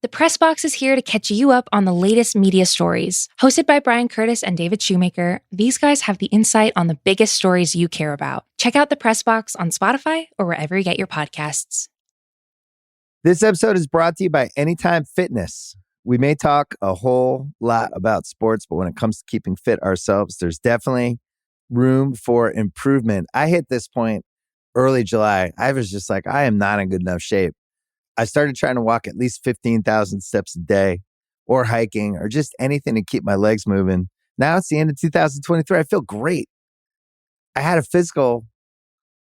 The Press Box is here to catch you up on the latest media stories. Hosted by Brian Curtis and David Shoemaker, these guys have the insight on the biggest stories you care about. Check out The Press Box on Spotify or wherever you get your podcasts. This episode is brought to you by Anytime Fitness. We may talk a whole lot about sports, but when it comes to keeping fit ourselves, there's definitely room for improvement. I hit this point early July. I was just like, I am not in good enough shape. I started trying to walk at least 15,000 steps a day or hiking or just anything to keep my legs moving. Now it's the end of 2023. I feel great. I had a physical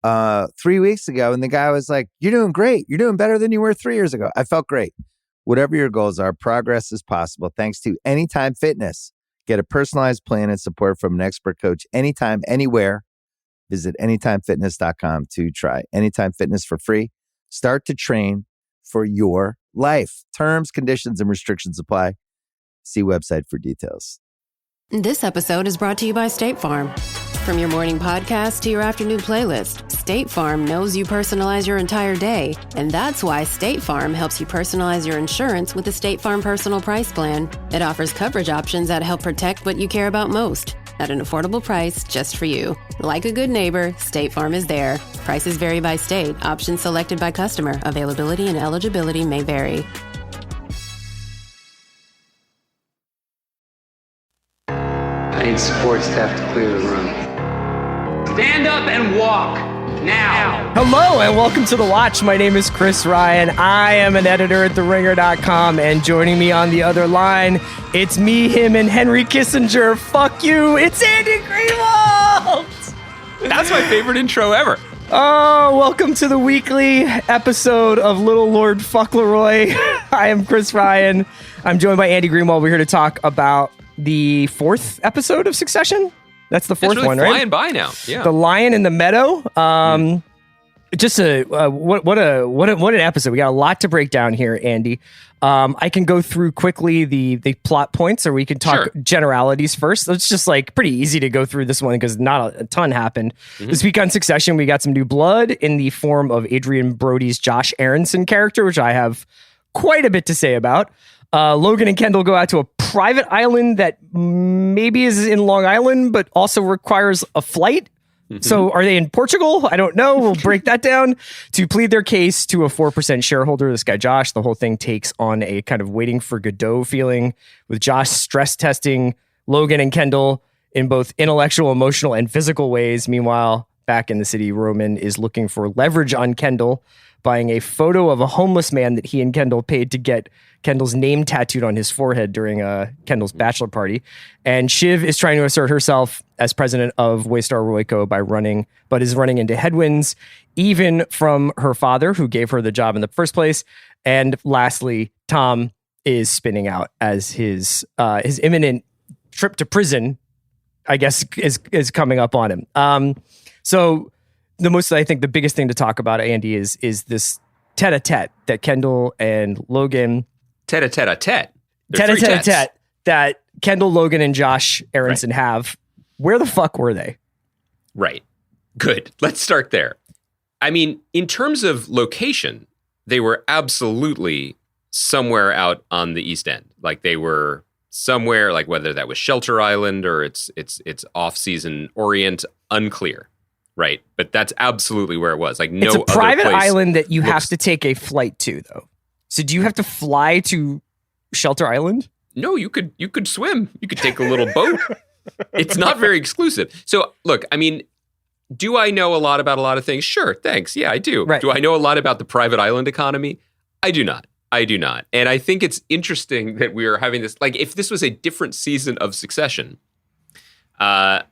3 weeks ago and the guy was like, you're doing great. You're doing better than you were 3 years ago. I felt great. Whatever your goals are, progress is possible thanks to Anytime Fitness. Get a personalized plan and support from an expert coach anytime, anywhere. Visit anytimefitness.com to try Anytime Fitness for free. Start to train for your life. Terms, conditions, and restrictions apply. See website for details. This episode is brought to you by State Farm. From your morning podcast to your afternoon playlist, State Farm knows you personalize your entire day. And that's why State Farm helps you personalize your insurance with the State Farm Personal Price Plan. It offers coverage options that help protect what you care about most at an affordable price just for you. Like a good neighbor, State Farm is there. Prices vary by state. Options selected by customer. Availability and eligibility may vary. I need support staff to clear the room. Stand up and walk now. Hello and welcome to The Watch. My name is Chris Ryan. I am an editor at TheRinger.com, and joining me on the other line, it's me, him, and Henry Kissinger. Fuck you, it's Andy Greenwald! That's my favorite intro ever. Oh, welcome to the weekly episode of Little Lord Fauntleroy. I am Chris Ryan. I'm joined by Andy Greenwald. We're here to talk about the fourth episode of Succession. That's the fourth really one, right? Flying by now. Yeah. The Lion in the Meadow. Just what an episode. We got a lot to break down here, Andy. I can go through quickly the plot points, or we can talk generalities first. It's just like pretty easy to go through this one because not a ton happened. This week on Succession, we got some new blood in the form of Adrien Brody's Josh Aronson character, which I have quite a bit to say about. Logan and Kendall go out to a private island that maybe is in Long Island, but also requires a flight. So are they in Portugal? I don't know. We'll break that down to plead their case to a 4% shareholder, this guy, Josh. The whole thing takes on a kind of waiting for Godot feeling with Josh stress testing Logan and Kendall in both intellectual, emotional, and physical ways. Meanwhile, back in the city, Roman is looking for leverage on Kendall, buying a photo of a homeless man that he and Kendall paid to get Kendall's name tattooed on his forehead during Kendall's bachelor party. And Shiv is trying to assert herself as president of Waystar Royco but is running into headwinds, even from her father, who gave her the job in the first place. And lastly, Tom is spinning out as his imminent trip to prison, I guess, is coming up on him. So I think the biggest thing to talk about, Andy, is this tete-a-tete that Kendall and Logan... Tete-a-tete-a-tete. Tete-a-tete-a-tete that Kendall, Logan, and Josh Aronson have. Where the fuck were they? Right. Good. Let's start there. I mean, in terms of location, they were absolutely somewhere out on the East End. Like they were somewhere, like whether that was Shelter Island or it's off-season Orient, unclear. Right. But that's absolutely where it was. Like no other place. It's a private island that you have to take a flight to, though. So do you have to fly to Shelter Island? No, you could swim. You could take a little boat. It's not very exclusive. So look, I mean, do I know a lot about a lot of things? Sure, thanks. Yeah, I do. Right. Do I know a lot about the private island economy? I do not. And I think it's interesting that we are having this, like if this was a different season of Succession, I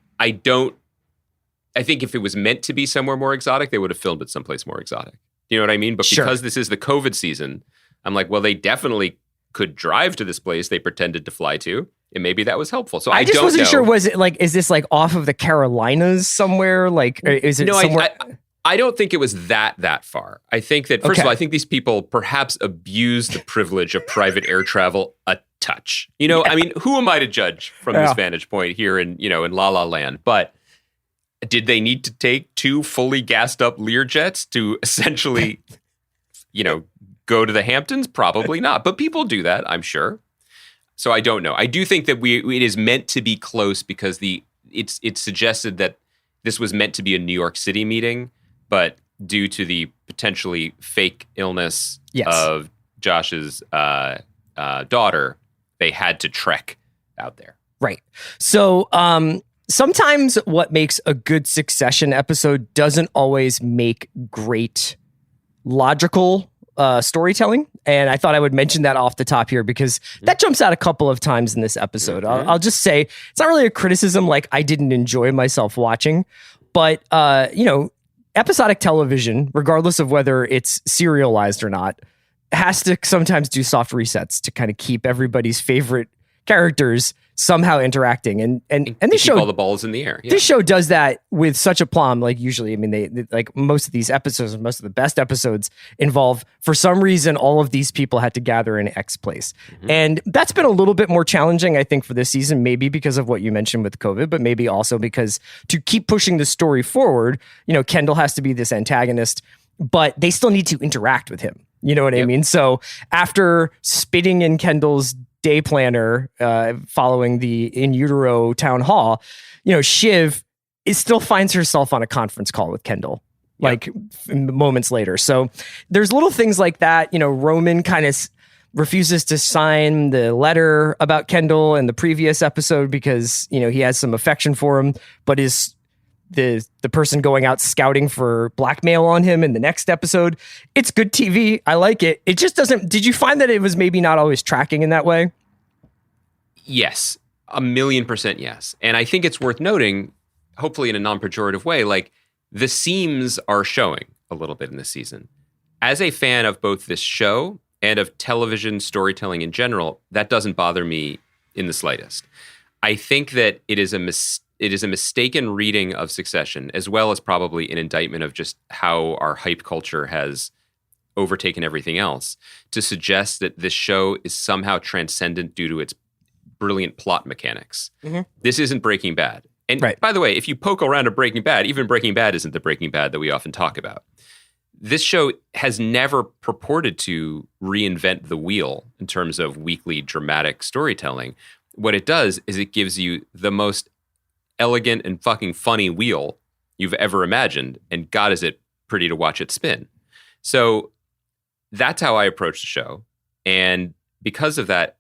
think if it was meant to be somewhere more exotic, they would have filmed it someplace more exotic. You know what I mean? But because this is the COVID season, I'm like, well, they definitely could drive to this place they pretended to fly to, and maybe that was helpful. So I just wasn't know. sure. Was it like, is this like off of the Carolinas somewhere? Like, is it somewhere? I don't think it was that far. I think that, first of all, I think these people perhaps abused the privilege of private air travel a touch. You know, I mean, who am I to judge from this vantage point here in La La Land? But did they need to take 2 fully gassed up Learjets to essentially, go to the Hamptons? Probably not. But people do that, I'm sure. So I don't know. I do think that it is meant to be close because it's suggested that this was meant to be a New York City meeting, but due to the potentially fake illness of Josh's daughter, they had to trek out there. Right. So sometimes what makes a good Succession episode doesn't always make great logical storytelling. And I thought I would mention that off the top here because that jumps out a couple of times in this episode. I'll just say it's not really a criticism like I didn't enjoy myself watching, but episodic television, regardless of whether it's serialized or not, has to sometimes do soft resets to kind of keep everybody's favorite characters somehow interacting. And this show, all the balls in the air. Yeah. This show does that with such aplomb. Like usually, I mean, they like most of these episodes, most of the best episodes involve, for some reason, all of these people had to gather in X place. And that's been a little bit more challenging, I think, for this season, maybe because of what you mentioned with COVID, but maybe also because to keep pushing the story forward, Kendall has to be this antagonist, but they still need to interact with him. You know what I mean? So after spitting in Kendall's day planner following the in utero town hall, Shiv still finds herself on a conference call with Kendall moments later. So there's little things like that. Roman kind of refuses to sign the letter about Kendall in the previous episode because he has some affection for him, but is the person going out scouting for blackmail on him in the next episode. It's good TV. I like it. It just doesn't. Did you find that it was maybe not always tracking in that way? Yes, 1,000,000% yes. And I think it's worth noting, hopefully in a non-pejorative way, like the seams are showing a little bit in this season. As a fan of both this show and of television storytelling in general, that doesn't bother me in the slightest. I think that it is a mistaken reading of Succession, as well as probably an indictment of just how our hype culture has overtaken everything else, to suggest that this show is somehow transcendent due to its brilliant plot mechanics. This isn't Breaking Bad. And by the way, if you poke around at Breaking Bad, even Breaking Bad isn't the Breaking Bad that we often talk about. This show has never purported to reinvent the wheel in terms of weekly dramatic storytelling. What it does is it gives you the most elegant and fucking funny wheel you've ever imagined, and God, is it pretty to watch it spin. So that's how I approach the show. And because of that,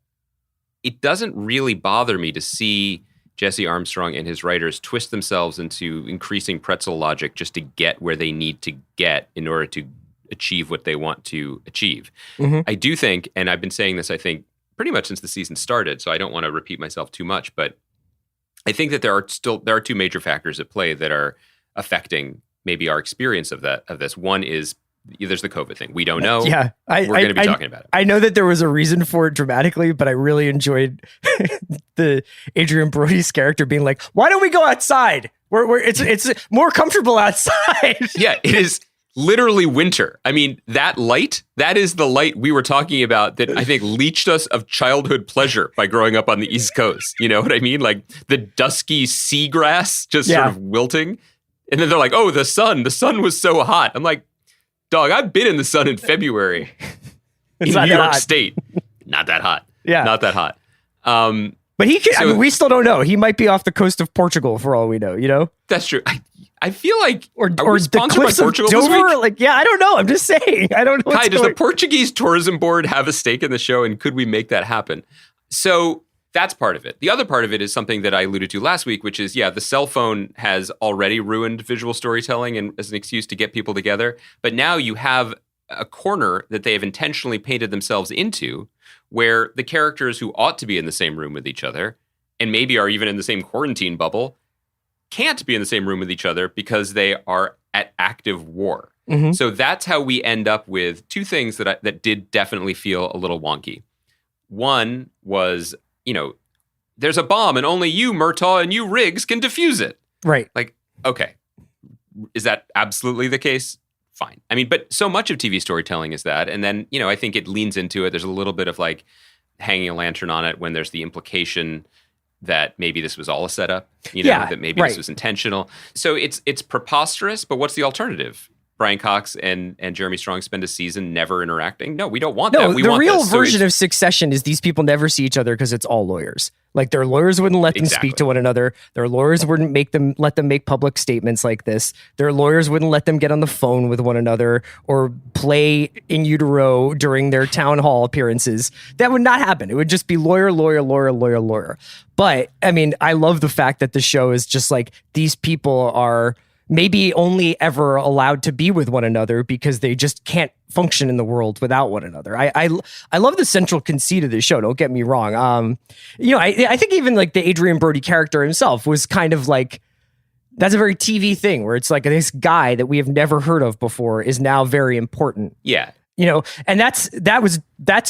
it doesn't really bother me to see Jesse Armstrong and his writers twist themselves into increasing pretzel logic just to get where they need to get in order to achieve what they want to achieve. I do think, and I've been saying this, I think, pretty much since the season started, so I don't want to repeat myself too much, but I think that there are two major factors at play that are affecting maybe our experience of this. One is there's the COVID thing. We don't know. Yeah, we're going to be talking about it. I know that there was a reason for it dramatically, but I really enjoyed the Adrien Brody's character being like, "Why don't we go outside? It's more comfortable outside." Yeah, it is literally winter. I mean, that is the light we were talking about that I think leached us of childhood pleasure by growing up on the East Coast. You know what I mean? Like the dusky seagrass just sort of wilting. And then they're like, "Oh, the sun was so hot." I'm like, dog, I've been in the sun in February in New York State. Not that hot. Yeah. Not that hot. But he could, I mean, we still don't know. He might be off the coast of Portugal for all we know, That's true. I feel like, or the cliffs of Dover? Like, yeah, I don't know. I'm just saying. I don't know. Kai, does the Portuguese tourism board have a stake in the show, and could we make that happen? So that's part of it. The other part of it is something that I alluded to last week, which is, the cell phone has already ruined visual storytelling and as an excuse to get people together. But now you have a corner that they have intentionally painted themselves into where the characters who ought to be in the same room with each other and maybe are even in the same quarantine bubble can't be in the same room with each other because they are at active war. So that's how we end up with two things that did definitely feel a little wonky. One was, there's a bomb and only you, Murtaugh, and you, Riggs, can defuse it. Right. Like, okay. Is that absolutely the case? Fine. I mean, but so much of TV storytelling is that. And then, I think it leans into it. There's a little bit of like hanging a lantern on it when there's the implication that maybe this was all a setup, that maybe this was intentional. So it's preposterous, but what's the alternative? Brian Cox and Jeremy Strong spend a season never interacting? No, we don't want No, that. We the want real this. So version of Succession is these people never see each other because it's all lawyers. Like their lawyers wouldn't let them speak to one another. Their lawyers wouldn't let them make public statements like this. Their lawyers wouldn't let them get on the phone with one another or play in utero during their town hall appearances. That would not happen. It would just be lawyer, lawyer, lawyer, lawyer, lawyer. But I mean, I love the fact that the show is just like these people are maybe only ever allowed to be with one another because they just can't function in the world without one another. I love the central conceit of the show. Don't get me wrong. I think even like the Adrien Brody character himself was kind of like, that's a very TV thing where it's like this guy that we have never heard of before is now very important. Yeah. And that's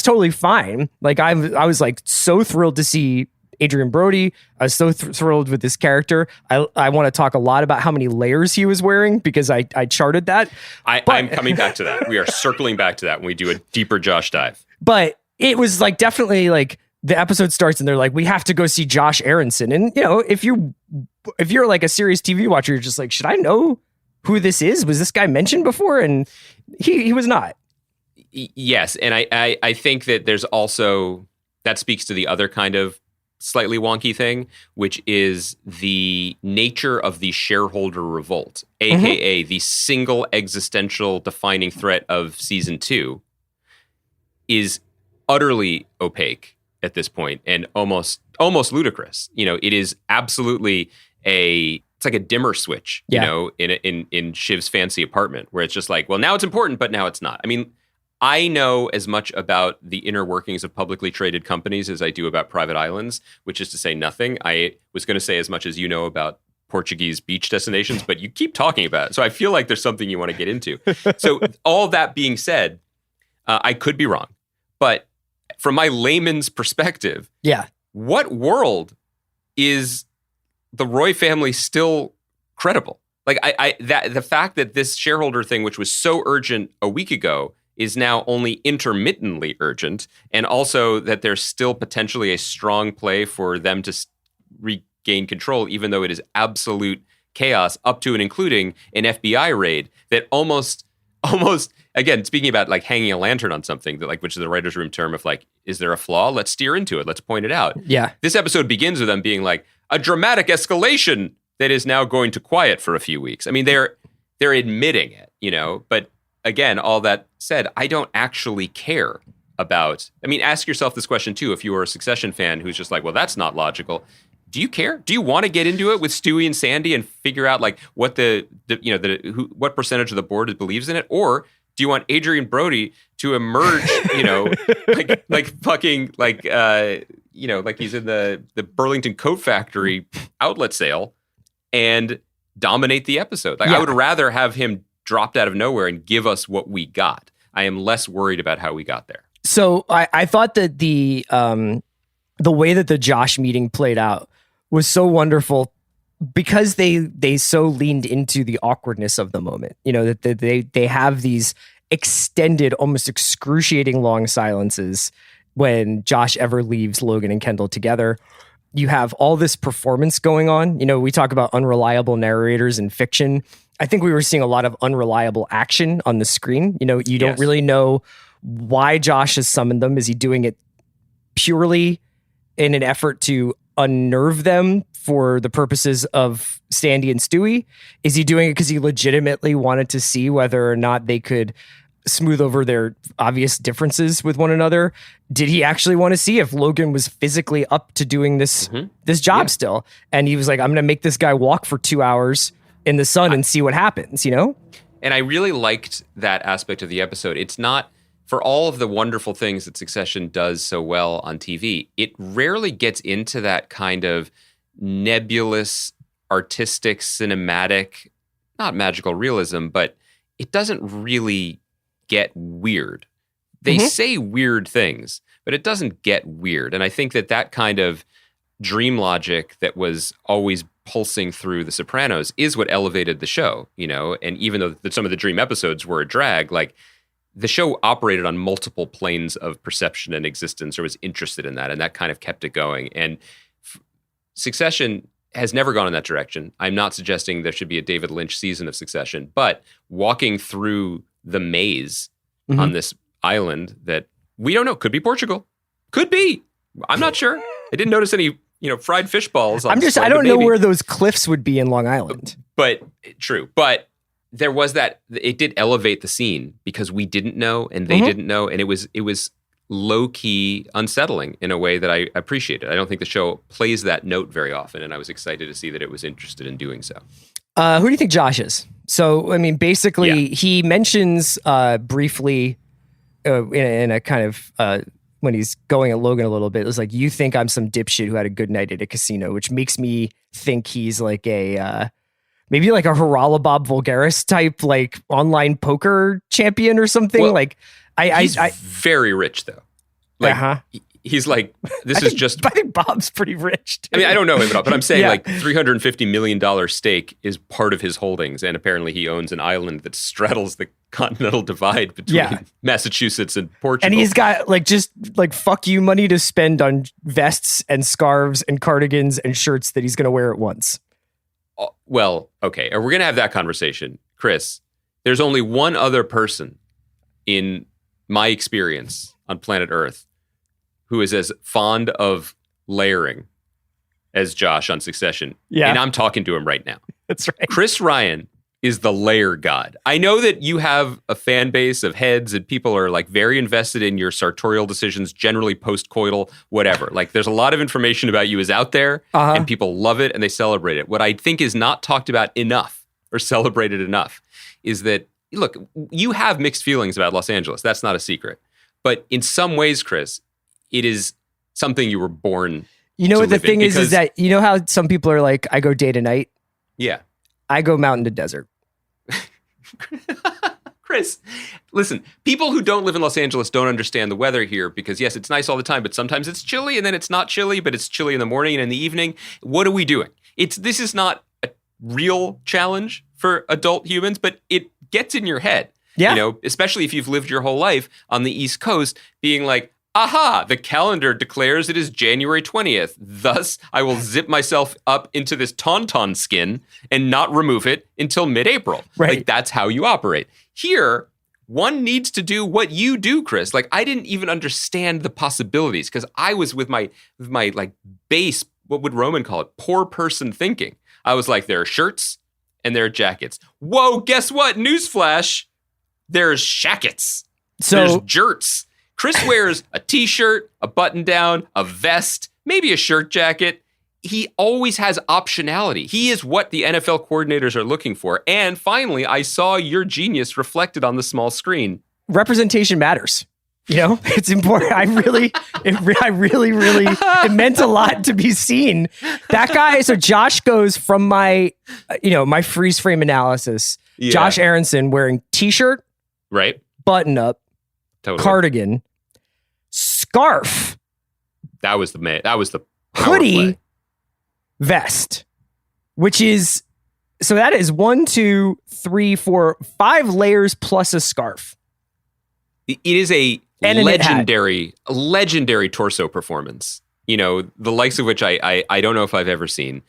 totally fine. Like I was like so thrilled to see Adrien Brody. I was so thrilled with this character. I want to talk a lot about how many layers he was wearing because I charted that. I'm coming back to that. We are circling back to that when we do a deeper Josh dive. But it was like definitely like the episode starts and they're like, we have to go see Josh Aronson. And if you're like a serious TV watcher, you're just like, should I know who this is? Was this guy mentioned before? And he was not. Yes, and I think that there's also that speaks to the other kind of slightly wonky thing, which is the nature of the shareholder revolt, aka the single existential defining threat of season 2, is utterly opaque at this point and almost ludicrous. It is absolutely it's like a dimmer switch, in Shiv's fancy apartment where it's just like, well, now it's important, but now it's not. I mean, I know as much about the inner workings of publicly traded companies as I do about private islands, which is to say nothing. I was going to say as much as you know about Portuguese beach destinations, but you keep talking about it. So I feel like there's something you want to get into. So all that being said, I could be wrong. But from my layman's perspective, what world is the Roy family still credible? Like the fact that this shareholder thing, which was so urgent a week ago, is now only intermittently urgent, and also that there's still potentially a strong play for them to regain control, even though it is absolute chaos, up to and including an FBI raid that almost, again, speaking about like hanging a lantern on something, that like, which is the writer's room term of like, is there a flaw? Let's steer into it. Let's point it out. Yeah. This episode begins with them being like, a dramatic escalation that is now going to quiet for a few weeks. I mean, they're admitting it, but again, all that said, I don't actually care about. I mean, ask yourself this question too. If you are a Succession fan who's just like, well, that's not logical. Do you care? Do you want to get into it with Stewie and Sandy and figure out like what what percentage of the board believes in it, or do you want Adrien Brody to emerge, like fucking like like he's in the Burlington Coat Factory outlet sale and dominate the episode? Like I would rather have him dropped out of nowhere and give us what we got. I am less worried about how we got there. So I thought that the way that the Josh meeting played out was so wonderful because they so leaned into the awkwardness of the moment. That they have these extended, almost excruciating long silences when Josh ever leaves Logan and Kendall together. You have all this performance going on. We talk about unreliable narrators in fiction. I think we were seeing a lot of unreliable action on the screen. You don't really know why Josh has summoned them. Is he doing it purely in an effort to unnerve them for the purposes of Sandy and Stewie? Is he doing it because he legitimately wanted to see whether or not they could smooth over their obvious differences with one another? Did he actually want to see if Logan was physically up to doing this job still? And he was like, I'm going to make this guy walk for 2 hours in the sun and see what happens, And I really liked that aspect of the episode. It's not, for all of the wonderful things that Succession does so well on TV, it rarely gets into that kind of nebulous, artistic, cinematic, not magical realism, but it doesn't really get weird. They say weird things, but it doesn't get weird. And I think that kind of dream logic that was always pulsing through The Sopranos is what elevated the show, and even though some of the dream episodes were a drag, like the show operated on multiple planes of perception and existence, or was interested in that, and that kind of kept it going. And Succession has never gone in that direction. I'm not suggesting there should be a David Lynch season of Succession, but walking through the maze on this island that we don't know, could be Portugal, could be. I'm not sure. I didn't notice any, fried fish balls. I don't know where those cliffs would be in Long Island. But true. But there was that, it did elevate the scene because we didn't know and they didn't know. And it was low-key unsettling in a way that I appreciated. I don't think the show plays that note very often, and I was excited to see that it was interested in doing so. Who do you think Josh is? So, I mean, basically, he mentions briefly in a kind of, when he's going at Logan a little bit, it was like, you think I'm some dipshit who had a good night at a casino, which makes me think he's like maybe like a Haralabob Vulgaris type, like online poker champion or something. Well, like, he's very rich, though. Like, he's like, I think Bob's pretty rich, too. I mean, I don't know him at all, but I'm saying like $350 million stake is part of his holdings. And apparently he owns an island that straddles the continental divide between Massachusetts and Portugal. And he's got just fuck you money to spend on vests and scarves and cardigans and shirts that he's going to wear at once. Well, okay. We're going to have that conversation. Chris, there's only one other person in my experience on planet Earth who is as fond of layering as Josh on Succession. Yeah. And I'm talking to him right now. That's right. Chris Ryan is the layer god. I know that you have a fan base of heads and people are like very invested in your sartorial decisions, generally post-coital, whatever. Like there's a lot of information about you is out there and people love it and they celebrate it. What I think is not talked about enough or celebrated enough is that, look, you have mixed feelings about Los Angeles. That's not a secret. But in some ways, Chris, it is something you were born. You know what the thing is that, you know how some people are like, I go day to night? Yeah. I go mountain to desert. Chris, listen, people who don't live in Los Angeles don't understand the weather here because, yes, it's nice all the time, but sometimes it's chilly and then it's not chilly, but it's chilly in the morning and in the evening. What are we doing? This is not a real challenge for adult humans, but it gets in your head. Yeah. Especially if you've lived your whole life on the East Coast being like, aha, the calendar declares it is January 20th. Thus, I will zip myself up into this tauntaun skin and not remove it until mid-April. Right. Like, that's how you operate. Here, one needs to do what you do, Chris. Like, I didn't even understand the possibilities because I was with my like base, what would Roman call it? Poor person thinking. I was like, there are shirts and there are jackets. Whoa, guess what? Newsflash. There's shackets. There's jerts. Chris wears a t-shirt, a button-down, a vest, maybe a shirt jacket. He always has optionality. He is what the NFL coordinators are looking for. And finally, I saw your genius reflected on the small screen. Representation matters. It's important. It meant a lot to be seen. That guy, so Josh goes from my freeze frame analysis. Yeah. Josh Aronson wearing t-shirt, right, button up, totally. Cardigan, scarf. That was the hoodie, play. Vest, which is, so that is 1, 2, 3, 4, 5 layers plus a scarf. It is a legendary torso performance. The likes of which I don't know if I've ever seen.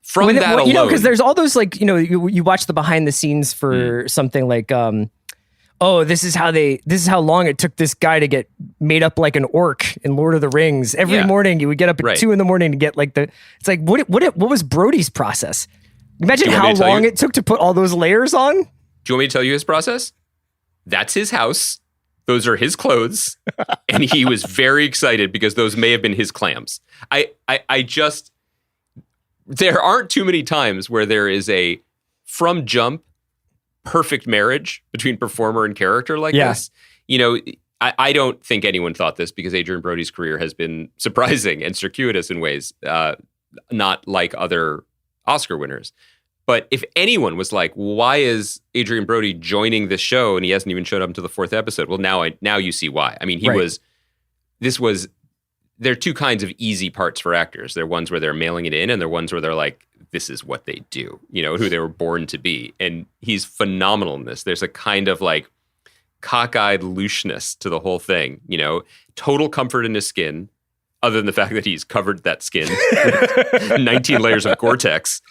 From that alone, because there's all those you watch the behind the scenes for something like this is how long it took this guy to get made up like an orc in Lord of the Rings. Every morning you would get up at 2 a.m. to get it's like what was Brody's process? Imagine how long it took to put all those layers on. Do you want me to tell you his process? That's his house. Those are his clothes. And he was very excited because those may have been his clams. There aren't too many times where there is a from jump perfect marriage between performer and character like this. I don't think anyone thought this because Adrien Brody's career has been surprising and circuitous in ways not like other Oscar winners. But if anyone was like, why is Adrien Brody joining this show and he hasn't even showed up until the 4th episode? Well, now you see why. I mean, there are two kinds of easy parts for actors. There are ones where they're mailing it in and there are ones where they're like, this is what they do, who they were born to be. And he's phenomenal in this. There's a kind of like cockeyed looseness to the whole thing, total comfort in his skin, other than the fact that he's covered that skin with 19 layers of Gore-Tex.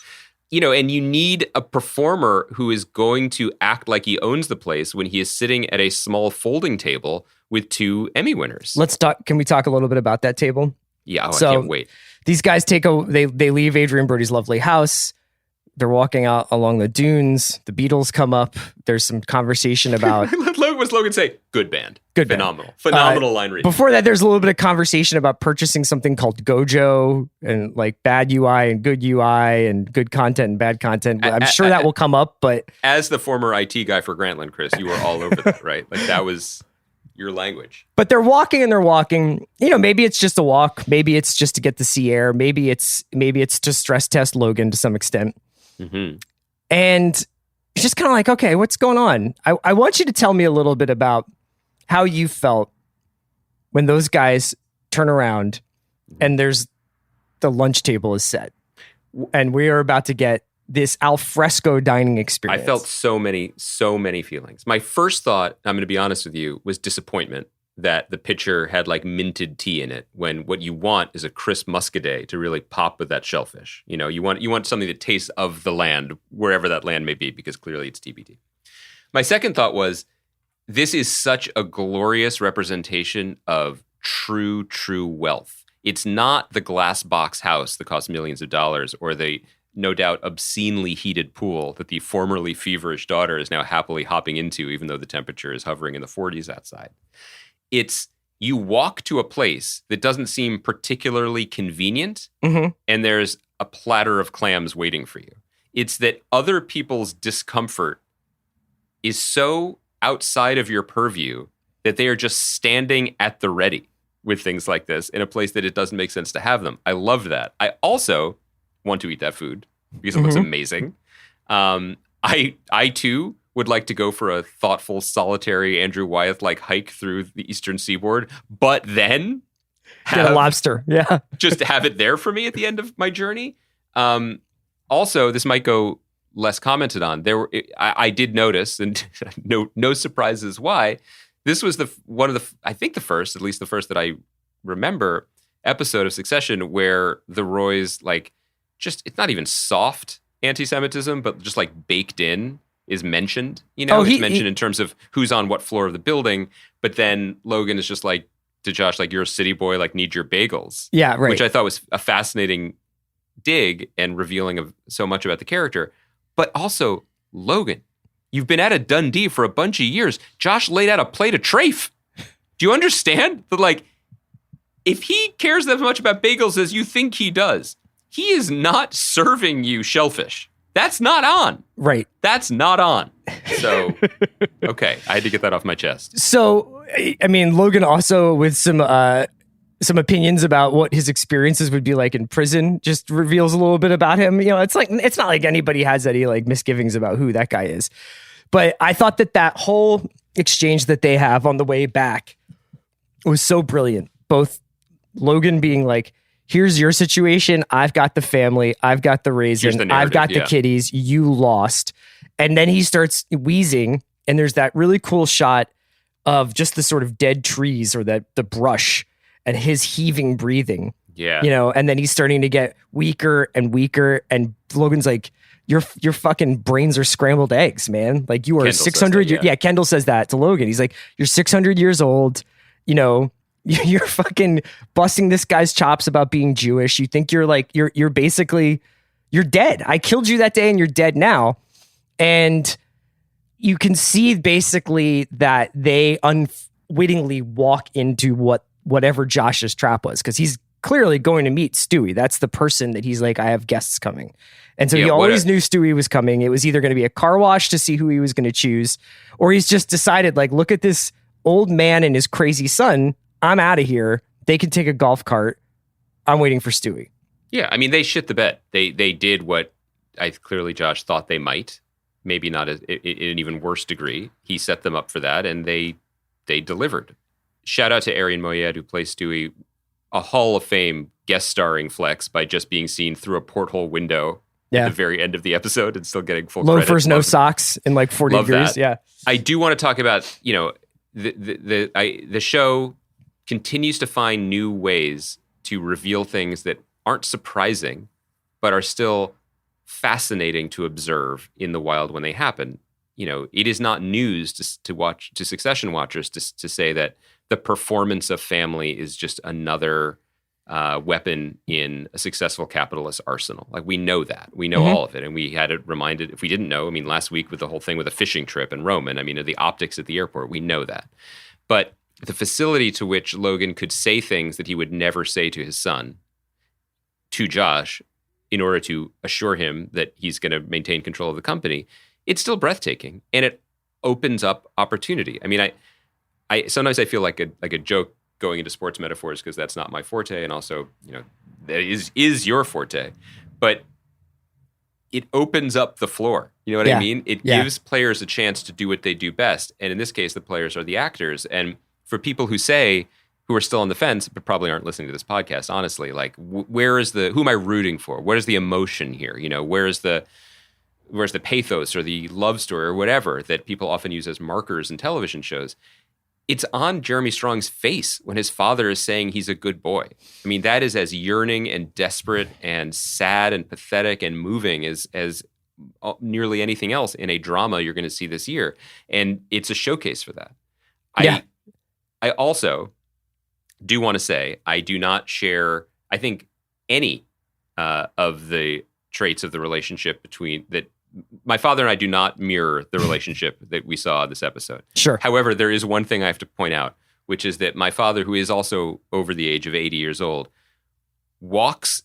And you need a performer who is going to act like he owns the place when he is sitting at a small folding table with 2 Emmy winners. Can we talk a little bit about that table? Yeah, I can't wait. These guys they leave Adrien Brody's lovely house. They're walking out along the dunes. The Beatles come up. There's some conversation about... What does Logan say? Good band. Good band. Phenomenal line reading. Before that, there's a little bit of conversation about purchasing something called Gojo and like bad UI and good UI and good content and bad content. I'm sure that will come up, but... As the former IT guy for Grantland, Chris, you were all over that, right? Like that was your language. But they're walking. Maybe it's just a walk. Maybe it's just to get the sea air. Maybe it's to stress test Logan to some extent. Mm-hmm. And it's just kind of like, okay, what's going on? I want you to tell me a little bit about how you felt when those guys turn around and there's the lunch table is set and we are about to get this alfresco dining experience. I felt so many feelings. My first thought, I'm going to be honest with you, was disappointment that the pitcher had like minted tea in it when what you want is a crisp muscadet to really pop with that shellfish. You want something that tastes of the land, wherever that land may be, because clearly it's TBD. My second thought was, this is such a glorious representation of true wealth. It's not the glass box house that costs millions of dollars or the no doubt obscenely heated pool that the formerly feverish daughter is now happily hopping into, even though the temperature is hovering in the 40s outside. It's you walk to a place that doesn't seem particularly convenient, mm-hmm. and there's a platter of clams waiting for you. It's that other people's discomfort is so outside of your purview that they are just standing at the ready with things like this in a place that it doesn't make sense to have them. I loved that. I also want to eat that food because it looks amazing. I too would like to go for a thoughtful, solitary Andrew Wyeth-like hike through the eastern seaboard, but then get a lobster. Yeah. Just have it there for me at the end of my journey. Also, this might go less commented on. I did notice, and no surprises why, this was I think the first that I remember episode of Succession where the Roys, like, just, it's not even soft anti-Semitism, but just like baked in is mentioned. It's mentioned in terms of who's on what floor of the building, but then Logan is just like to Josh, like, you're a city boy, like, need your bagels. Yeah, right. Which I thought was a fascinating dig and revealing of so much about the character. But also, Logan, you've been at a Dundee for a bunch of years. Josh laid out a plate of trafe. Do you understand that, like, if he cares that much about bagels as you think he does, he is not serving you shellfish. That's not on. Right. That's not on. So, okay, I had to get that off my chest. So, I mean, Logan also with some opinions about what his experiences would be like in prison just reveals a little bit about him. It's not like anybody has any like misgivings about who that guy is. But I thought that whole exchange that they have on the way back was so brilliant. Both Logan being like, here's your situation. I've got the family. I've got the raisin. I've got the kiddies. You lost. And then he starts wheezing. And there's that really cool shot of just the sort of dead trees or the brush and his heaving breathing. Yeah. And then he's starting to get weaker and weaker. And Logan's like, your fucking brains are scrambled eggs, man. Like, you are 600 years. Yeah, Kendall says that to Logan. He's like, you're 600 years old. You're fucking busting this guy's chops about being Jewish. You think you're basically, you're dead. I killed you that day and you're dead now. And you can see basically that they unwittingly walk into whatever Josh's trap was, because he's clearly going to meet Stewie. That's the person that he's like, I have guests coming. And so he always knew Stewie was coming. It was either going to be a car wash to see who he was going to choose, or he's just decided, like, look at this old man and his crazy son. I'm out of here. They can take a golf cart. I'm waiting for Stewie. Yeah, I mean, they shit the bed. They did what clearly Josh thought they might. Maybe not in an even worse degree. He set them up for that, and they delivered. Shout out to Adrien Brody, who plays Stewie, a Hall of Fame guest starring flex by just being seen through a porthole window at the very end of the episode and still getting full credit. Loafers, no socks in like 40 degrees. That. Yeah, I do want to talk about, the show continues to find new ways to reveal things that aren't surprising, but are still fascinating to observe in the wild when they happen. It is not news to Succession watchers to say that the performance of family is just another weapon in a successful capitalist arsenal. Like, we know that. We know all of it. And we had it reminded, if we didn't know, last week with the whole thing with a fishing trip in Roman, the optics at the airport, we know that. But the facility to which Logan could say things that he would never say to his son, to Josh, in order to assure him that he's going to maintain control of the company, it's still breathtaking. And it opens up opportunity. I sometimes I feel like a joke going into sports metaphors because that's not my forte, and also, that is your forte. But it opens up the floor. You know what I mean? It gives players a chance to do what they do best. And in this case, the players are the actors. And for people who are still on the fence, but probably aren't listening to this podcast, honestly, like, who am I rooting for? What is the emotion here? Where's the pathos or the love story or whatever that people often use as markers in television shows? It's on Jeremy Strong's face when his father is saying he's a good boy. That is as yearning and desperate and sad and pathetic and moving as nearly anything else in a drama you're going to see this year. And it's a showcase for that. Yeah. I also do want to say I do not share, I think, any of the traits of the relationship between that. My father and I do not mirror the relationship that we saw in this episode. Sure. However, there is one thing I have to point out, which is that my father, who is also over the age of 80 years old, walks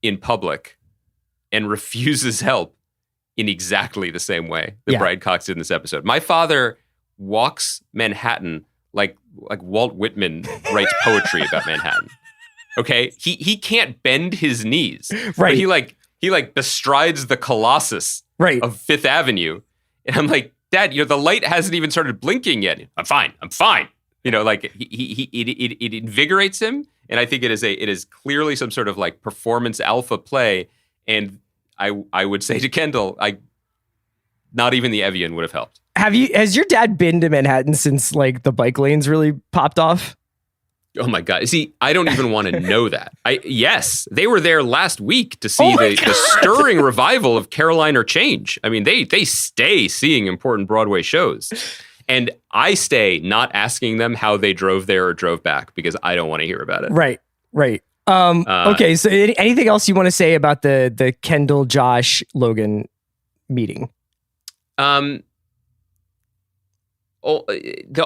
in public and refuses help in exactly the same way that Brian Cox did in this episode. My father walks Manhattan like Walt Whitman writes poetry about Manhattan. Okay? He can't bend his knees. Right. But he bestrides the Colossus of Fifth Avenue. And I'm like, Dad, the light hasn't even started blinking yet. I'm fine. It invigorates him. And I think it is clearly some sort of like performance alpha play. And I would say to Kendall, not even the Evian would have helped. Has your dad been to Manhattan since like the bike lanes really popped off? Oh my God. See, I don't even want to know that. Yes, they were there last week to see the stirring revival of Caroline or Change. They stay seeing important Broadway shows. And I stay not asking them how they drove there or drove back because I don't want to hear about it. Right. Okay, so anything else you want to say about the Kendall, Josh, Logan meeting? The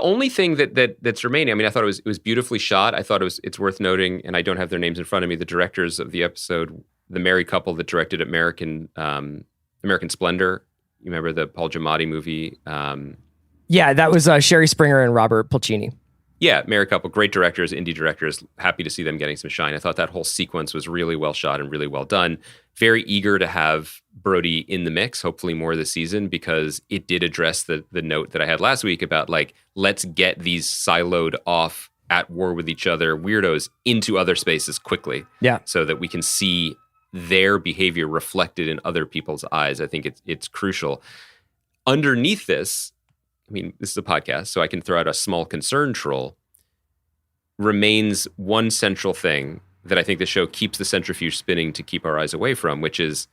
only thing that's remaining, I thought it was beautifully shot. I thought it's worth noting, and I don't have their names in front of me, the directors of the episode, the married couple that directed American Splendor. You remember the Paul Giamatti movie? Yeah, that was Sherry Springer and Robert Pulcini. Yeah, married couple, great directors, indie directors. Happy to see them getting some shine. I thought that whole sequence was really well shot and really well done. Very eager to have Brody in the mix, hopefully more this season, because it did address the note that I had last week about let's get these siloed off, at war with each other weirdos into other spaces quickly. Yeah. So that we can see their behavior reflected in other people's eyes. I think it's crucial. Underneath this, this is a podcast, so I can throw out a small concern troll, remains one central thing that I think the show keeps the centrifuge spinning to keep our eyes away from, which is,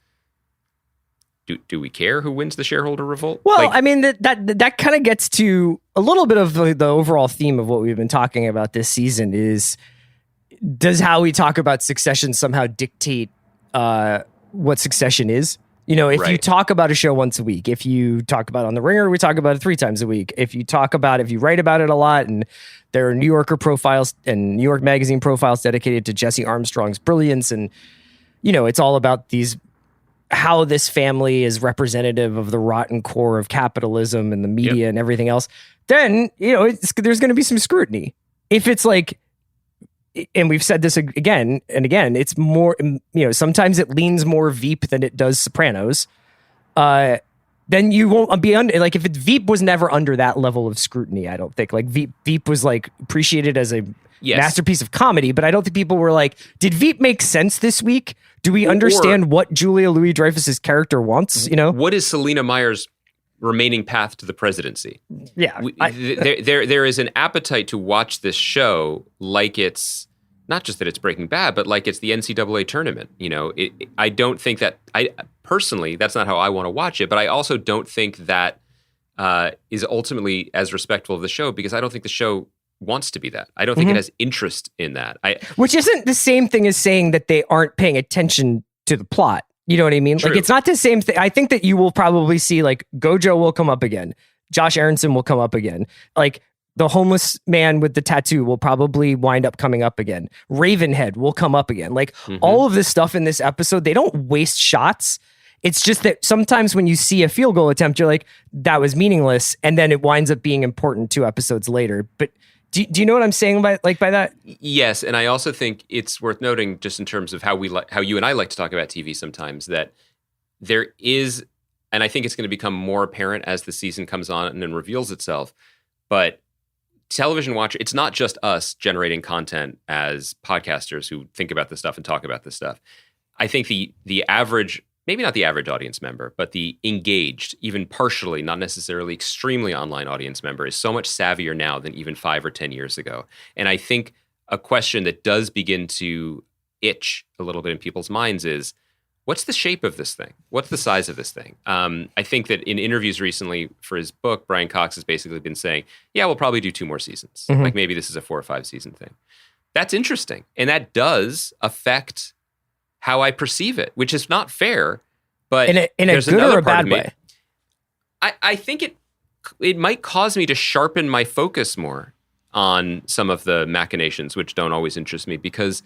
do we care who wins the shareholder revolt? Well, that kind of gets to a little bit of the overall theme of what we've been talking about this season is, does how we talk about Succession somehow dictate what Succession is? If you talk about a show once a week, if you talk about it on The Ringer, we talk about it 3 times a week. If you write about it a lot, and there are New Yorker profiles and New York Magazine profiles dedicated to Jesse Armstrong's brilliance, and, it's all about how this family is representative of the rotten core of capitalism and the media and everything else, then, there's going to be some scrutiny. If it's like, and we've said this again and again, it's more, sometimes it leans more Veep than it does Sopranos. Then you won't be under, if Veep was never under that level of scrutiny, I don't think. Veep was appreciated as a masterpiece of comedy, but I don't think people were like, did Veep make sense this week? Do we understand what Julia Louis-Dreyfus's character wants? What is Selena Meyer's remaining path to the presidency? Yeah. There is an appetite to watch this show like it's not just that it's Breaking Bad, but like it's the NCAA tournament. You know, I don't think that personally, that's not how I want to watch it. But I also don't think that is ultimately as respectful of the show, because I don't think the show wants to be that. I don't think it has interest in that. Which isn't the same thing as saying that they aren't paying attention to the plot. You know what I mean? True. Like, it's not the same thing. I think that you will probably see, like, Gojo will come up again. Josh Aronson will come up again. Like, the homeless man with the tattoo will probably wind up coming up again. Ravenhead will come up again. Like, all of this stuff in this episode, they don't waste shots. It's just that sometimes when you see a field goal attempt, you're like, that was meaningless. And then it winds up being important 2 episodes later. But do you know what I'm saying by that? Yes, and I also think it's worth noting, just in terms of how you and I like to talk about TV sometimes, that there is, and I think it's going to become more apparent as the season comes on and reveals itself, but television watcher, it's not just us generating content as podcasters who think about this stuff and talk about this stuff. I think the average, maybe not the average audience member, but the engaged, even partially, not necessarily extremely online audience member, is so much savvier now than even 5 or 10 years ago. And I think a question that does begin to itch a little bit in people's minds is, what's the shape of this thing? What's the size of this thing? I think that in interviews recently for his book, Brian Cox has basically been saying, yeah, we'll probably do 2 more seasons. Like, maybe this is a 4 or 5 season thing. That's interesting. And that does affect how I perceive it, which is not fair, but in a good or a bad way. I think it might cause me to sharpen my focus more on some of the machinations, which don't always interest me, because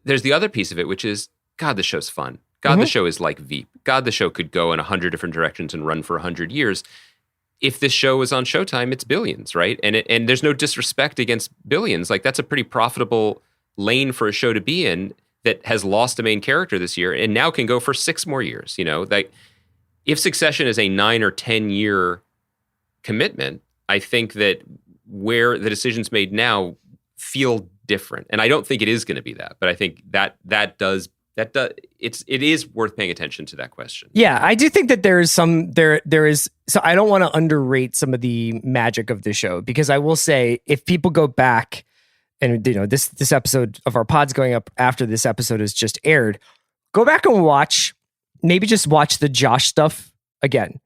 there's the other piece of it, which is, God, the show's fun. God, the show is like Veep. God, the show could go in 100 different directions and run for 100 years. If this show was on Showtime, it's billions, right? And there's no disrespect against billions. Like, that's a pretty profitable lane for a show to be in that has lost a main character this year and now can go for 6 more years. You know, like, if Succession is a 9 or 10 year commitment, I think that where the decisions made now feel different. And I don't think it is going to be that, but I think it is worth paying attention to that question. Yeah, I do think that there is so I don't want to underrate some of the magic of the show, because I will say, if people go back, and you know, this episode of our pod's going up after this episode has just aired, go back and maybe just watch the Josh stuff again,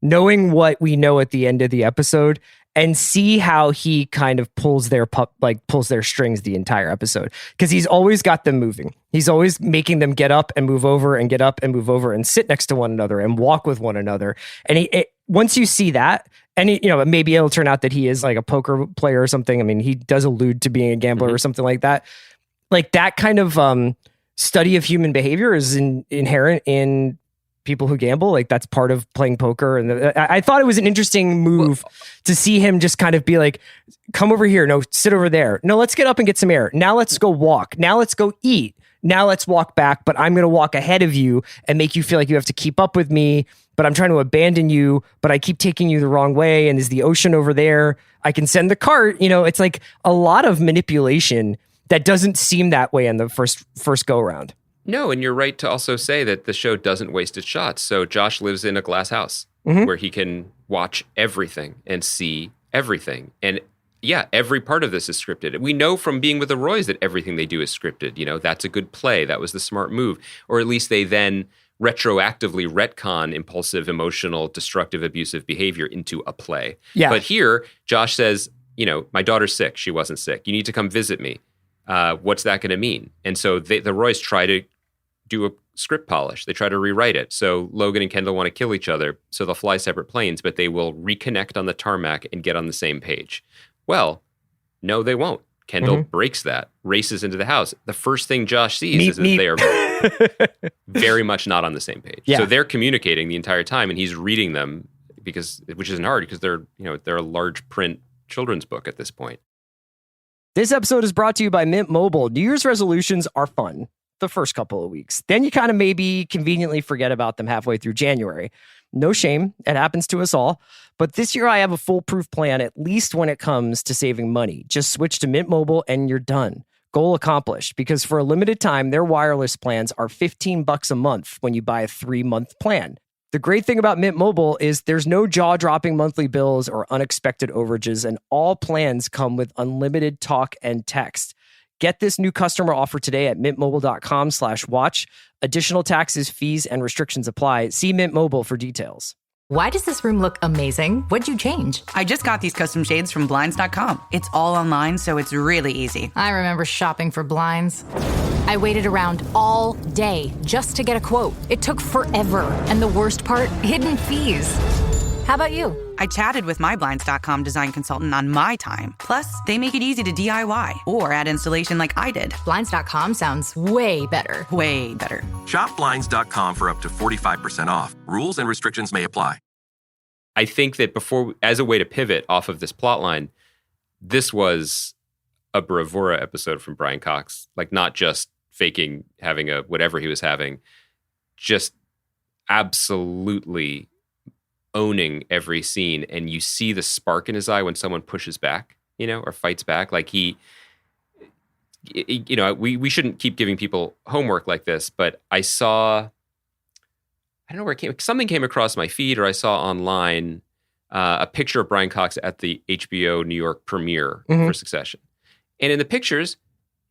knowing what we know at the end of the episode, and see how he kind of pulls their strings the entire episode. Because he's always got them moving. He's always making them get up and move over and get up and move over and sit next to one another and walk with one another. And once you see that, and maybe it'll turn out that he is like a poker player or something. I mean, he does allude to being a gambler or something like that. Like, that kind of study of human behavior is inherent in people who gamble. Like, that's part of playing poker. And I thought it was an interesting move to see him just kind of be like, come over here. No, sit over there. No, let's get up and get some air. Now let's go walk. Now let's go eat. Now let's walk back, but I'm going to walk ahead of you and make you feel like you have to keep up with me, but I'm trying to abandon you, but I keep taking you the wrong way. And there's the ocean over there. I can send the cart. You know, it's like a lot of manipulation that doesn't seem that way in the first go around. No, and you're right to also say that the show doesn't waste its shots. So Josh lives in a glass house where he can watch everything and see everything. And yeah, every part of this is scripted. We know from being with the Roys that everything they do is scripted. You know, that's a good play. That was the smart move. Or at least they then retroactively retcon impulsive, emotional, destructive, abusive behavior into a play. Yeah. But here, Josh says, you know, my daughter's sick. She wasn't sick. You need to come visit me. What's that going to mean? And so the Roys try to do a script polish. They try to rewrite it. So Logan and Kendall want to kill each other. So they'll fly separate planes, but they will reconnect on the tarmac and get on the same page. Well, no, they won't. Kendall breaks that, races into the house. The first thing Josh sees is that they are very much not on the same page. Yeah. So they're communicating the entire time, and he's reading them, which isn't hard because they're a large print children's book at this point. This episode is brought to you by Mint Mobile. New Year's resolutions are fun the first couple of weeks. Then you kind of maybe conveniently forget about them halfway through January. No shame. It happens to us all. But this year I have a foolproof plan, at least when it comes to saving money. Just switch to Mint Mobile and you're done. Goal accomplished, because for a limited time, their wireless plans are $15 a month when you buy a 3-month plan. The great thing about Mint Mobile is there's no jaw-dropping monthly bills or unexpected overages, and all plans come with unlimited talk and text. Get this new customer offer today at mintmobile.com/watch. Additional taxes, fees, and restrictions apply. See Mint Mobile for details. Why does this room look amazing? What'd you change? I just got these custom shades from Blinds.com. It's all online, so it's really easy. I remember shopping for blinds. I waited around all day just to get a quote. It took forever. And the worst part, hidden fees. How about you? I chatted with my Blinds.com design consultant on my time. Plus, they make it easy to DIY or add installation like I did. Blinds.com sounds way better. Way better. Shop Blinds.com for up to 45% off. Rules and restrictions may apply. I think that as a way to pivot off of this plot line, this was a bravura episode from Brian Cox. Like, not just faking having whatever he was having, just absolutely owning every scene. And you see the spark in his eye when someone pushes back, or fights back. Like we shouldn't keep giving people homework like this, but I don't know where it came. Something came across my feed, or I saw online a picture of Brian Cox at the HBO New York premiere for Succession. And in the pictures,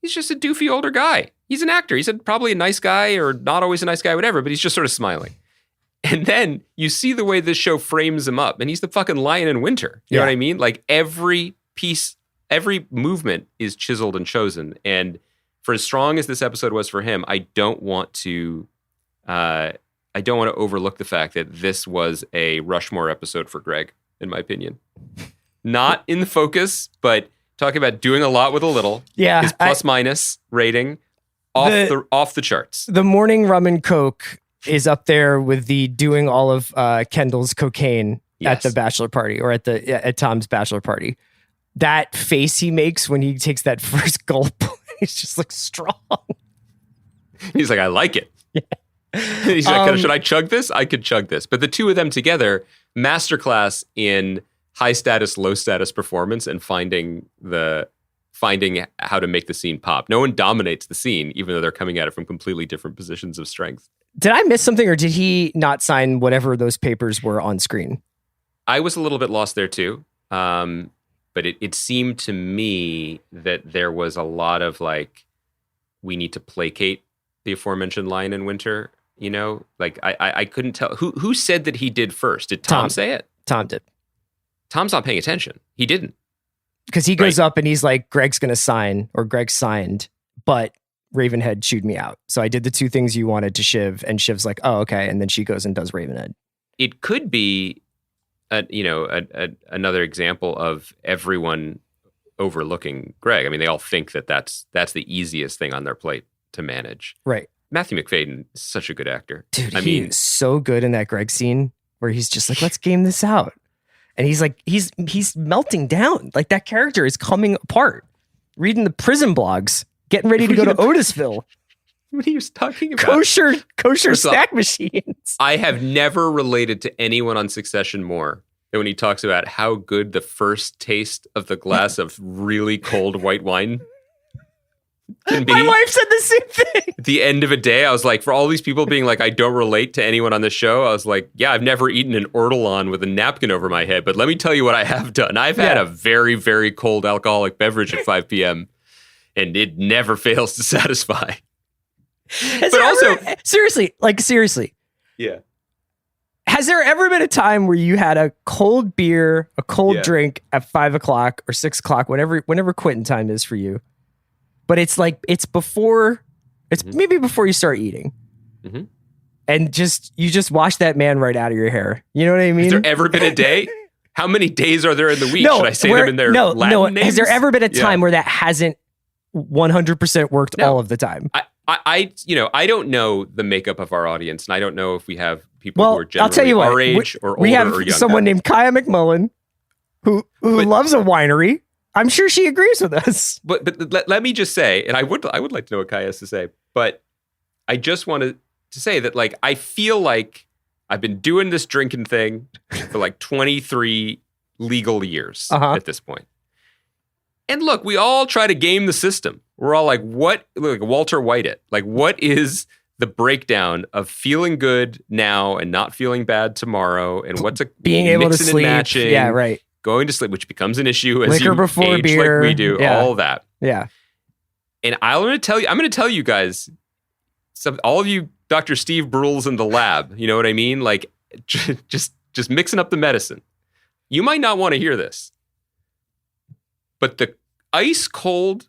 he's just a doofy older guy. He's an actor. He's probably a nice guy, or not always a nice guy, whatever, but he's just sort of smiling. And then you see the way this show frames him up, and he's the fucking lion in winter. You know what I mean? Like, every piece, every movement is chiseled and chosen. And for as strong as this episode was for him, I don't want to overlook the fact that this was a Rushmore episode for Greg, in my opinion. Not in the focus, but talking about doing a lot with a little. Yeah. His plus-minus rating off the charts. The morning rum and coke is up there with the doing all of Kendall's cocaine at the bachelor party, or at Tom's bachelor party. That face he makes when he takes that first gulp, he's just like strong. He's like, I like it. Yeah. He's like, should I chug this? I could chug this. But the two of them together, masterclass in high status, low status performance, and finding how to make the scene pop. No one dominates the scene, even though they're coming at it from completely different positions of strength. Did I miss something, or did he not sign whatever those papers were on screen? I was a little bit lost there too. But it seemed to me that there was a lot of like, we need to placate the aforementioned lion in winter. Like I couldn't tell who said that he did first. Did Tom say it? Tom did. Tom's not paying attention. He didn't. Because he goes up and he's like, Greg's going to sign, or Greg signed, but Ravenhead chewed me out. So I did the two things you wanted to Shiv, and Shiv's like, oh, okay. And then she goes and does Ravenhead. It could be, another example of everyone overlooking Greg. I mean, they all think that that's the easiest thing on their plate to manage. Right. Matthew Macfadyen is such a good actor. Dude, he is so good in that Greg scene where he's just like, let's game this out. And he's like, he's melting down. Like, that character is coming apart. Reading the prison blogs, getting ready to go to Otisville. What are you talking about? Kosher snack machines. I have never related to anyone on Succession more than when he talks about how good the first taste of the glass of really cold white wine can be. My wife said the same thing. At the end of a day, I was like, for all these people being like, I don't relate to anyone on the show, I was like, yeah, I've never eaten an ortolan with a napkin over my head, but let me tell you what I have done. I've had a very, very cold alcoholic beverage at 5 p.m., and it never fails to satisfy. But also, seriously. Yeah. Has there ever been a time where you had a cold beer, a cold drink at 5 o'clock or 6 o'clock, whenever quitting time is for you? But it's like, it's maybe before you start eating. Mm-hmm. And you just wash that man right out of your hair. You know what I mean? Has there ever been a day? How many days are there in the week? Should I say them in their Latin names? Has there ever been a time where that hasn't 100% worked all of the time? I don't know the makeup of our audience, and I don't know if we have people who are generally I'll tell you what, our age or older we have or younger. Someone named Kaya McMullen who loves a winery. I'm sure she agrees with us. But let me just say, and I would like to know what Kaya has to say, but I just wanted to say that, like, I feel like I've been doing this drinking thing for like 23 legal years at this point. And look, we all try to game the system. We're all like, Walter White it. Like, what is the breakdown of feeling good now and not feeling bad tomorrow? And what's being able to sleep? Matching, yeah, right. Going to sleep, which becomes an issue as liquor you before age beer, like we do, all that. Yeah. And I'm going to tell you guys, all of you Dr. Steve Brules in the lab, you know what I mean? Like, just mixing up the medicine. You might not want to hear this, but the ice cold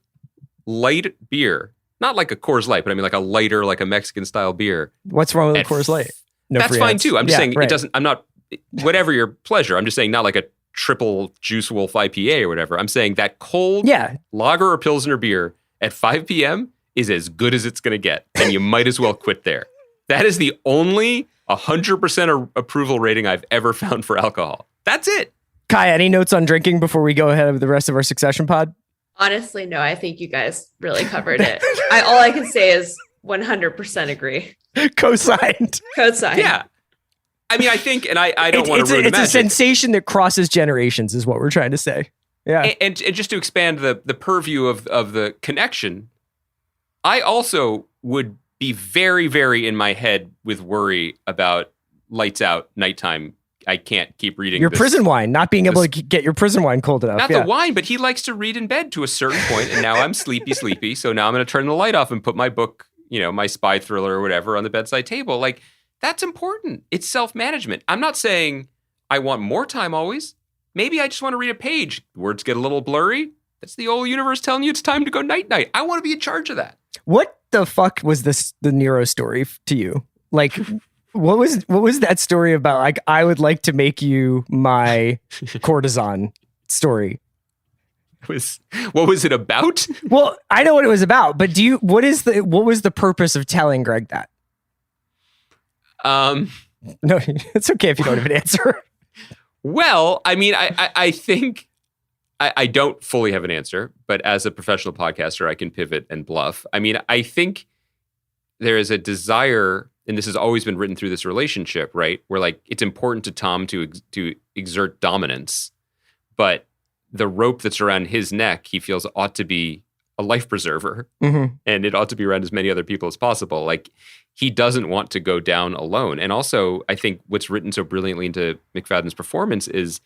light beer, not like a Coors Light, but I mean like a lighter, like a Mexican style beer. What's wrong with a Coors Light? No, that's fine too. I'm just saying right. it doesn't, I'm not, whatever your pleasure. I'm just saying not like a triple Juice Wolf IPA or whatever. I'm saying that cold lager or Pilsner beer at 5 p.m. is as good as it's going to get. And you might as well quit there. That is the only 100% approval rating I've ever found for alcohol. That's it. Kai, any notes on drinking before we go ahead of the rest of our Succession pod? Honestly, no. I think you guys really covered it. All I can say is 100% agree. Co-signed. Yeah. I mean, I think, and I don't want to ruin the magic. It's a sensation that crosses generations is what we're trying to say. Yeah. And just to expand the purview of the connection, I also would be very, very in my head with worry about lights out, nighttime. I can't keep reading your prison wine, not being able to get your prison wine cold enough. Not the wine, but he likes to read in bed to a certain point, and now I'm sleepy. So now I'm going to turn the light off and put my book, my spy thriller or whatever on the bedside table. Like, that's important. It's self-management. I'm not saying I want more time always. Maybe I just want to read a page. Words get a little blurry. That's the old universe telling you it's time to go night-night. I want to be in charge of that. What the fuck was the Nero story to you? Like, what was that story about? Like, I would like to make you my courtesan story. What was it about? Well, I know what it was about, but what was the purpose of telling Greg that? No, it's okay if you don't have an answer. Well, I mean, I think I don't fully have an answer, but as a professional podcaster, I can pivot and bluff. I mean, I think there is a desire, and this has always been written through this relationship, right? Where like it's important to Tom to exert dominance, but the rope that's around his neck, he feels ought to be a life preserver, and it ought to be around as many other people as possible. Like, he doesn't want to go down alone. And also, I think what's written so brilliantly into Macfadyen's performance is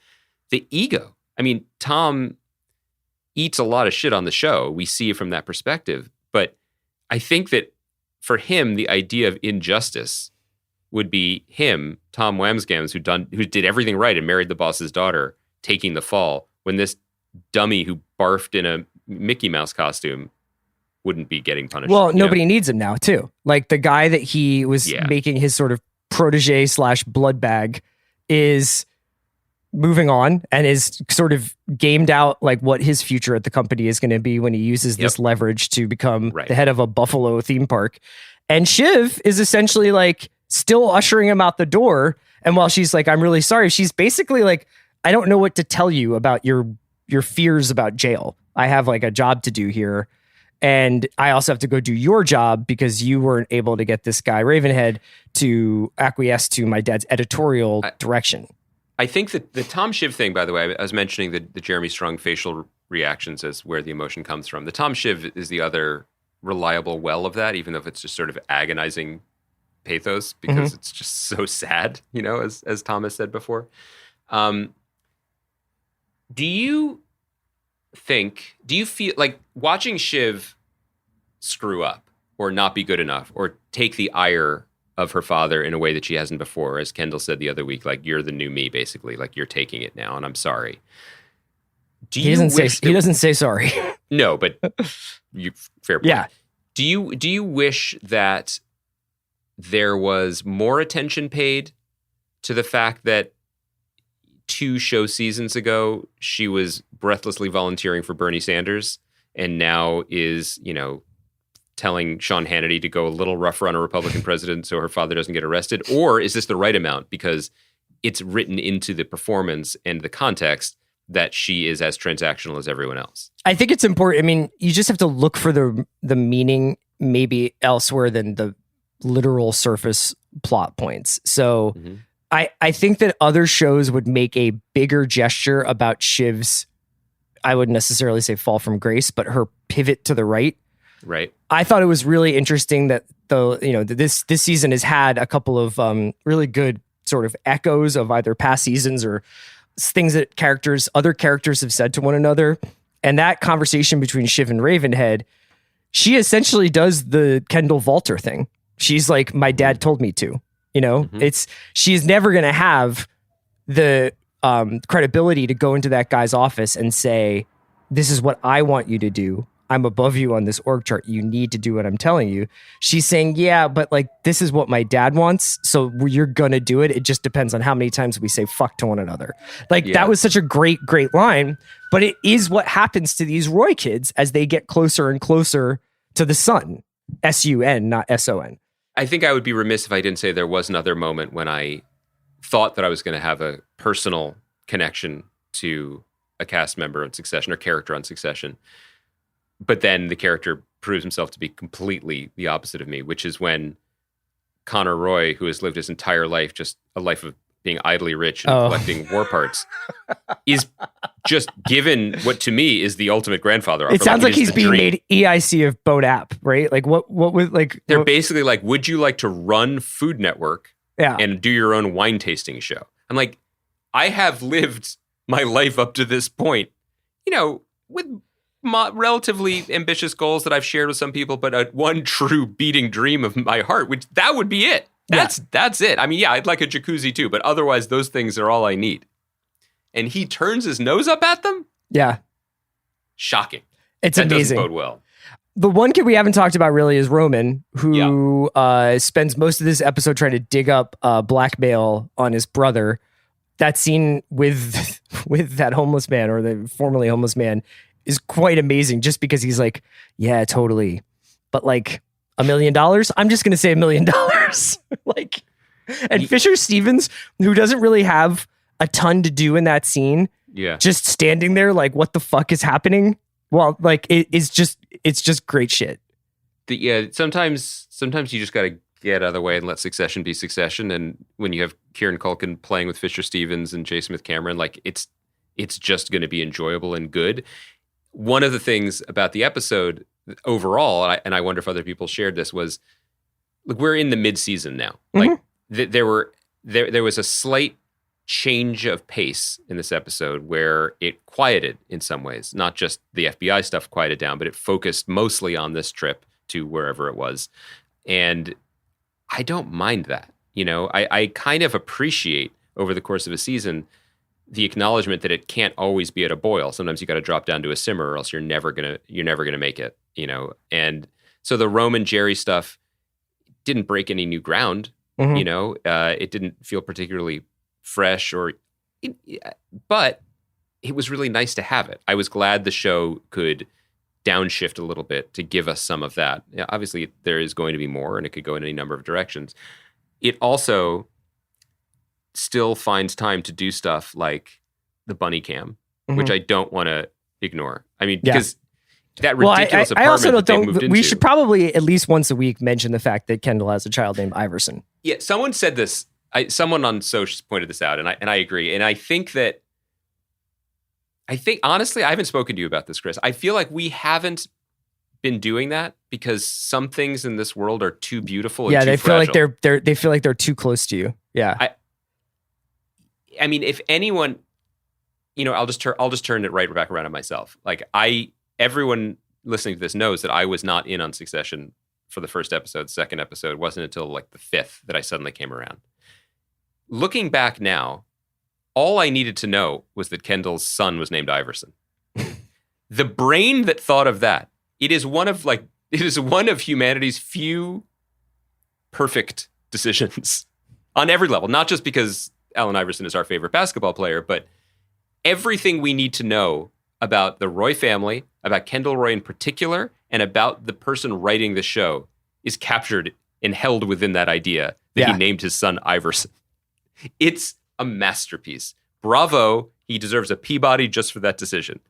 the ego. I mean, Tom eats a lot of shit on the show. We see it from that perspective. But I think that for him, the idea of injustice would be him, Tom Wamsgams, who did everything right and married the boss's daughter, taking the fall, when this dummy who barfed in a Mickey Mouse costume wouldn't be getting punished. Well, nobody needs him now, too. Like, the guy that he was making his sort of protege / blood bag is moving on and is sort of gamed out like what his future at the company is going to be when he uses this leverage to become the head of a Buffalo theme park. And Shiv is essentially like still ushering him out the door. And while she's like, I'm really sorry, she's basically like, I don't know what to tell you about your fears about jail. I have like a job to do here. And I also have to go do your job because you weren't able to get this guy Ravenhead to acquiesce to my dad's editorial direction. I think that the Tom Shiv thing, by the way, I was mentioning the Jeremy Strong facial reactions as where the emotion comes from. The Tom Shiv is the other reliable well of that, even though it's just sort of agonizing pathos because it's just so sad, as Tom has said before. Do you feel like watching Shiv screw up or not be good enough or take the ire of her father in a way that she hasn't before, as Kendall said the other week, like, you're the new me, basically, like, you're taking it now and I'm sorry. He doesn't say sorry. No, but fair point. Yeah. Do you wish that there was more attention paid to the fact that 2 show seasons ago, she was breathlessly volunteering for Bernie Sanders and now is, telling Sean Hannity to go a little rougher on a Republican president so her father doesn't get arrested? Or is this the right amount because it's written into the performance and the context that she is as transactional as everyone else? I think it's important. I mean, you just have to look for the meaning maybe elsewhere than the literal surface plot points. So I think that other shows would make a bigger gesture about Shiv's, I wouldn't necessarily say fall from grace, but her pivot to the right. Right. I thought it was really interesting that this season has had a couple of really good sort of echoes of either past seasons or things that other characters have said to one another. And that conversation between Shiv and Ravenhead, she essentially does the Kendall Walter thing. She's like, my dad told me to, you know, she's never going to have the credibility to go into that guy's office and say, this is what I want you to do. I'm above you on this org chart. You need to do what I'm telling you. She's saying, yeah, but like, this is what my dad wants. So you're going to do it. It just depends on how many times we say fuck to one another. Like that was such a great line, but it is what happens to these Roy kids as they get closer and closer to the sun. S-U-N, not S-O-N. I think I would be remiss if I didn't say there was another moment when I thought that I was going to have a personal connection to a cast member on Succession or character on Succession. But then the character proves himself to be completely the opposite of me, which is when Connor Roy, who has lived his entire life, just a life of being idly rich and collecting war parts, is just given what to me is the ultimate grandfather offer. It sounds like he's being made EIC of Boat App, right? Like what would like... They're basically like, would you like to run Food Network and do your own wine tasting show? I'm like, I have lived my life up to this point, you know, with relatively ambitious goals that I've shared with some people, but one true beating dream of my heart, which that would be it. That's it. I mean, yeah, I'd like a jacuzzi too, but otherwise those things are all I need. And he turns his nose up at them? Yeah. Shocking. It's that amazing. Doesn't bode well. The one kid we haven't talked about really is Roman, who spends most of this episode trying to dig up blackmail on his brother. That scene with that homeless man, or the formerly homeless man, is quite amazing just because he's like, yeah, totally. But like $1 million, I'm just going to say $1 million. Like, and Fisher Stevens, who doesn't really have a ton to do in that scene. Yeah. Just standing there like, what the fuck is happening? Well, like it's just great shit. Sometimes you just got to get out of the way and let Succession be Succession. And when you have Kieran Culkin playing with Fisher Stevens and J. Smith Cameron, like it's just going to be enjoyable and good. One of the things about the episode overall, and I wonder if other people shared this, was, look, we're in the mid-season now. Like there was a slight change of pace in this episode where it quieted in some ways. Not just the FBI stuff quieted down, but it focused mostly on this trip to wherever it was. And I don't mind that. You know, I kind of appreciate over the course of a season the acknowledgement that it can't always be at a boil. Sometimes you got to drop down to a simmer, or else you're never gonna make it. You know, and so the Roman Jerry stuff didn't break any new ground. You know, it didn't feel particularly fresh, but it was really nice to have it. I was glad the show could downshift a little bit to give us some of that. Yeah, obviously, there is going to be more, and it could go in any number of directions. It also still finds time to do stuff like the bunny cam, which I don't want to ignore. I mean, because that ridiculous apartment I also that they moved into. We should probably at least once a week mention the fact that Kendall has a child named Iverson. Yeah, someone said this. Someone on socials pointed this out, and I agree. And I think honestly, I haven't spoken to you about this, Chris. I feel like we haven't been doing that because some things in this world are too beautiful. And too fragile. They feel like they're too close to you. Yeah. I mean, if anyone, you know, I'll just turn it right back around on myself. Like everyone listening to this knows that I was not in on Succession for the first episode. Second episode, it wasn't until like the fifth that I suddenly came around. Looking back now, all I needed to know was that Kendall's son was named Iverson. The brain that thought of that, it is one of humanity's few perfect decisions on every level, not just because Allen Iverson is our favorite basketball player, but everything we need to know about the Roy family, about Kendall Roy in particular, and about the person writing the show is captured and held within that idea that he named his son Iverson. It's a masterpiece. Bravo. He deserves a Peabody just for that decision.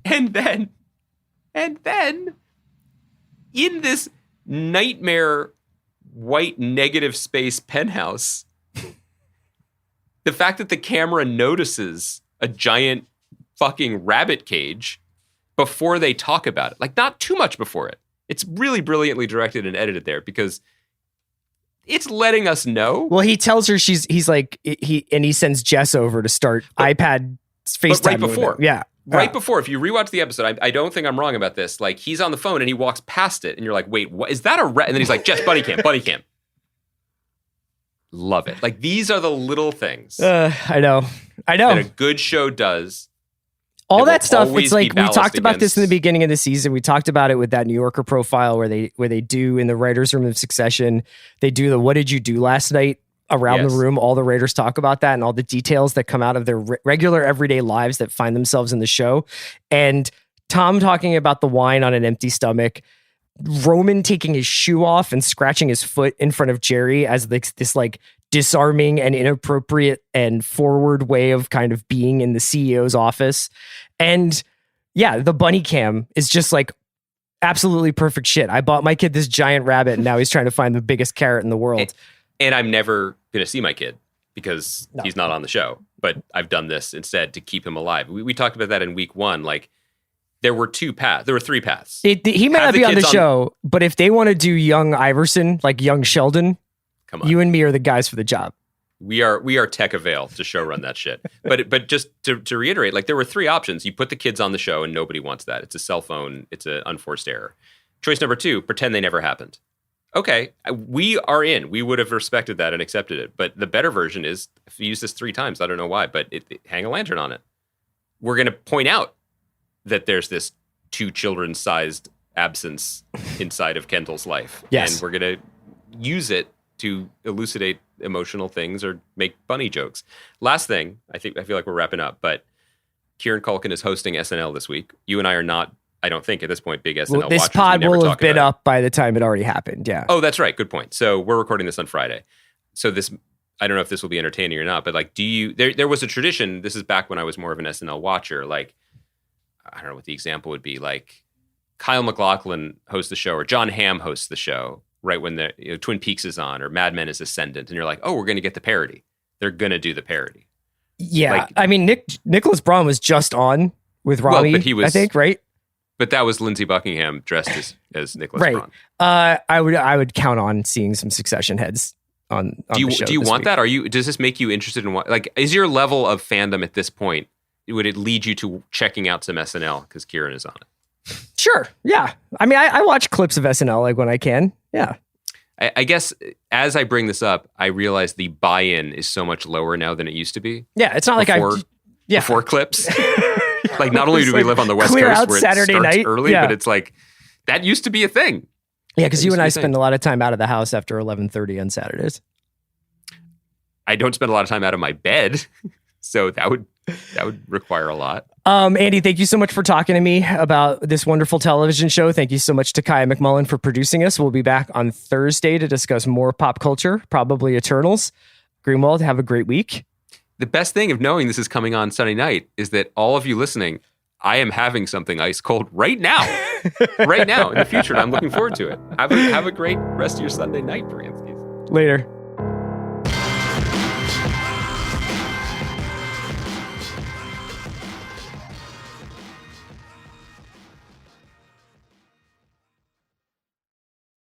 And then in this nightmare white negative space penthouse, the fact that the camera notices a giant fucking rabbit cage before they talk about it, like not too much before it. It's really brilliantly directed and edited there because it's letting us know. Well, he tells her he sends Jess over to start iPad FaceTime. But right before. Yeah. Right before, if you rewatch the episode, I don't think I'm wrong about this. Like, he's on the phone and he walks past it, and you're like, wait, what is that? And then he's like, Jess, buddy cam. Love it. Like, these are the little things. I know. That a good show does. All that stuff. It's like we talked about this in the beginning of the season. We talked about it with that New Yorker profile where they do in the writers' room of Succession. They do the "What did you do last night?" around the room. All the writers talk about that and all the details that come out of their regular everyday lives that find themselves in the show. And Tom talking about the wine on an empty stomach. Roman taking his shoe off and scratching his foot in front of Jerry as this like disarming and inappropriate and forward way of kind of being in the CEO's office. And yeah, the bunny cam is just like absolutely perfect shit. I bought my kid this giant rabbit and now he's trying to find the biggest carrot in the world. And I'm never going to see my kid because he's not on the show, but I've done this instead to keep him alive. We talked about that in week 1. Like, there were 3 paths. He may not be on the show, but if they want to do young Iverson, like young Sheldon, come on. You and me are the guys for the job. We are tech avail to show run that shit. But just to reiterate, like, there were 3 options. You put the kids on the show and nobody wants that. It's a cell phone. It's an unforced error. Choice number 2, pretend they never happened. Okay, we are in. We would have respected that and accepted it. But the better version is, if you use this 3 times, I don't know why, but hang a lantern on it. We're going to point out that there's this 2 children-sized absence inside of Kendall's life. Yes. And we're going to use it to elucidate emotional things or make bunny jokes. Last thing, I feel like we're wrapping up, but Kieran Culkin is hosting SNL this week. You and I are not, I don't think at this point, big SNL watchers. This pod will have been up by the time it already happened, yeah. Oh, that's right. Good point. So we're recording this on Friday. So this, I don't know if this will be entertaining or not, but like, there was a tradition, this is back when I was more of an SNL watcher, like, I don't know what the example would be, like Kyle MacLachlan hosts the show or John Hamm hosts the show right when the Twin Peaks is on or Mad Men is ascendant, and you're like, oh, we're going to get the parody. They're going to do the parody. Yeah, like, I mean, Nicholas Braun was just on with Rami, but he was, I think, right? But that was Lindsey Buckingham dressed as Nicholas right. Braun. I would count on seeing some Succession heads on do you the show do you want week. that? Does this make you interested in what? Like, is your level of fandom at this point? Would it lead you to checking out some SNL because Kieran is on it? Sure. Yeah. I mean, I watch clips of SNL like when I can. Yeah. I guess as I bring this up, I realize the buy-in is so much lower now than it used to be. Yeah. It's not before clips. Like, not only do we live on the West Coast where Saturday it starts night early, but it's like that used to be a thing. Yeah, because you and I spend a lot of time out of the house after 11:30 on Saturdays. I don't spend a lot of time out of my bed, so that would require a lot. Andy, thank you so much for talking to me about this wonderful television show. Thank you so much to Kaya McMullen for producing us. We'll be back on Thursday to discuss more pop culture, probably Eternals. Greenwald, have a great week. The best thing of knowing this is coming on Sunday night is that all of you listening, I am having something ice cold right now. Right now in the future. And I'm looking forward to it. Have a great rest of your Sunday night, Brianskis. Later.